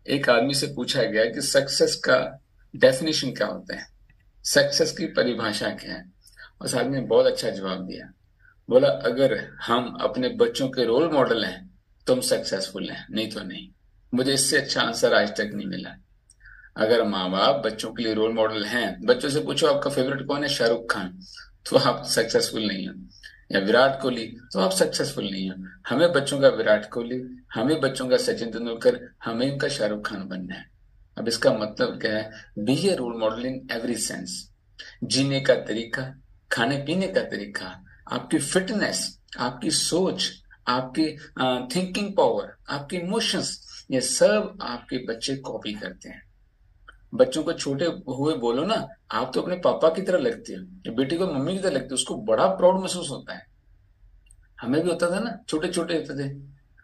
एक आदमी से पूछा गया कि सक्सेस का डेफिनेशन क्या होता है, सक्सेस की परिभाषा क्या है। उस आदमी ने बहुत अच्छा जवाब दिया। बोला, अगर हम अपने बच्चों के रोल मॉडल हैं तो हम सक्सेसफुल हैं, नहीं तो नहीं। मुझे इससे अच्छा आंसर आज तक नहीं मिला। अगर माँ बाप बच्चों के लिए रोल मॉडल हैं, बच्चों से पूछो आपका फेवरेट कौन है, शाहरुख खान, तो आप सक्सेसफुल नहीं हो। या विराट कोहली, तो आप सक्सेसफुल नहीं हो। हमें बच्चों का विराट कोहली, हमें बच्चों का सचिन तेंदुलकर, हमें उनका शाहरुख खान बनना है। अब इसका मतलब क्या है? Be a role model in every sense. जीने का तरीका, खाने पीने का तरीका, आपकी फिटनेस, आपकी सोच, आपकी थिंकिंग पावर, आपके इमोशंस, ये सब आपके बच्चे कॉपी करते हैं। बच्चों को छोटे हुए बोलो ना, आप तो अपने पापा की तरह लगते हो, बेटी को मम्मी की तरह लगते हो, उसको बड़ा प्राउड महसूस होता है। हमें भी होता था ना, छोटे छोटे होते थे।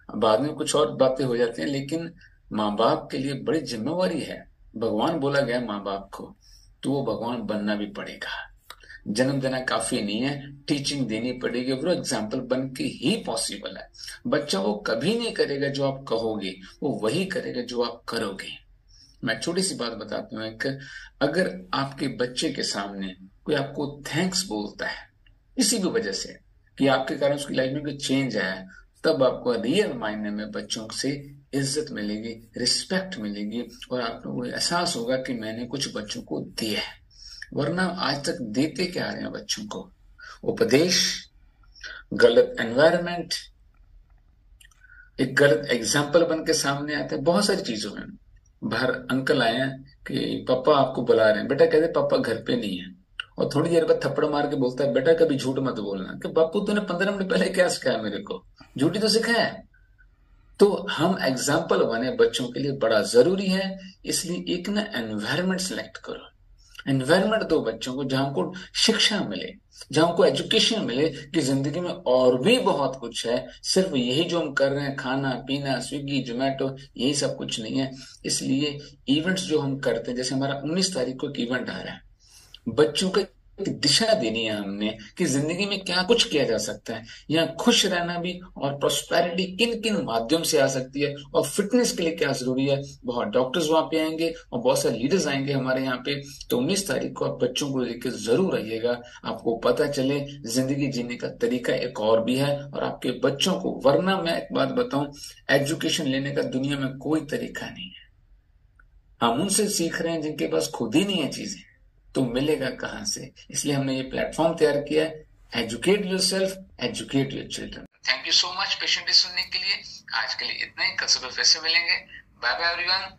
बाद में कुछ और बातें हो जाती हैं, लेकिन माँ बाप के लिए बड़ी जिम्मेवारी है। भगवान बोला गया माँ बाप को, तो वो भगवान बनना भी पड़ेगा। जन्म देना काफी नहीं है, टीचिंग देनी पड़ेगी। वो एग्जाम्पल बन के ही पॉसिबल है। बच्चा वो कभी नहीं करेगा जो आप कहोगे, वो वही करेगा जो आप करोगे। मैं छोटी सी बात बताता हूँ एक। अगर आपके बच्चे के सामने कोई आपको थैंक्स बोलता है किसी भी वजह से, कि आपके कारण उसकी लाइफ में कोई चेंज आया है, तब आपको रियल मायने में बच्चों से इज्जत मिलेगी, रिस्पेक्ट मिलेगी, और आपको वो एहसास होगा कि मैंने कुछ बच्चों को दिया है। वरना आज तक देते क्या आ रहे हैं बच्चों को? उपदेश, गलत एनवायरनमेंट, एक गलत एग्जाम्पल बन के सामने आते हैं बहुत सारी चीजों में। बाहर अंकल आए हैं कि पापा आपको बुला रहे हैं, बेटा कहते पापा घर पे नहीं है, और थोड़ी देर बाद थप्पड़ मार के बोलता है, बेटा कभी झूठ मत बोलना। कि बापू तूने 15 मिनट पहले क्या सिखाया मेरे को? झूठी तो सिखाया है। तो हम एग्जाम्पल बने बच्चों के लिए बड़ा जरूरी है। इसलिए एक ना एनवायरनमेंट सेलेक्ट करो, एनवायरनमेंट दो बच्चों को, जहां उनको शिक्षा मिले, जहां उनको एजुकेशन मिले कि जिंदगी में और भी बहुत कुछ है, सिर्फ यही जो हम कर रहे हैं, खाना पीना, स्विगी जोमेटो, यही सब कुछ नहीं है। इसलिए इवेंट्स जो हम करते हैं, जैसे हमारा 19 तारीख को एक इवेंट आ रहा है, बच्चों को एक दिशा देनी है हमने कि जिंदगी में क्या कुछ किया जा सकता है। यहाँ खुश रहना भी, और प्रोस्पेरिटी किन किन माध्यम से आ सकती है, और फिटनेस के लिए क्या जरूरी है। बहुत डॉक्टर्स वहां पे आएंगे और बहुत सारे लीडर्स आएंगे हमारे यहाँ पे। तो 19 तारीख को आप बच्चों को लेकर जरूर आइएगा। आपको पता चले जिंदगी जीने का तरीका एक और भी है, और आपके बच्चों को, वरना मैं एक बात बताऊं, एजुकेशन लेने का दुनिया में कोई तरीका नहीं है। हम उनसे सीख रहे हैं जिनके पास खुद ही नहीं है चीजें, तो मिलेगा कहां से? इसलिए हमने ये प्लेटफॉर्म तैयार किया है, educate your self, educate your children. Thank you so much patiently सुनने के लिए। आज के लिए इतना ही, कल सुबह फिर से मिलेंगे। Bye bye everyone.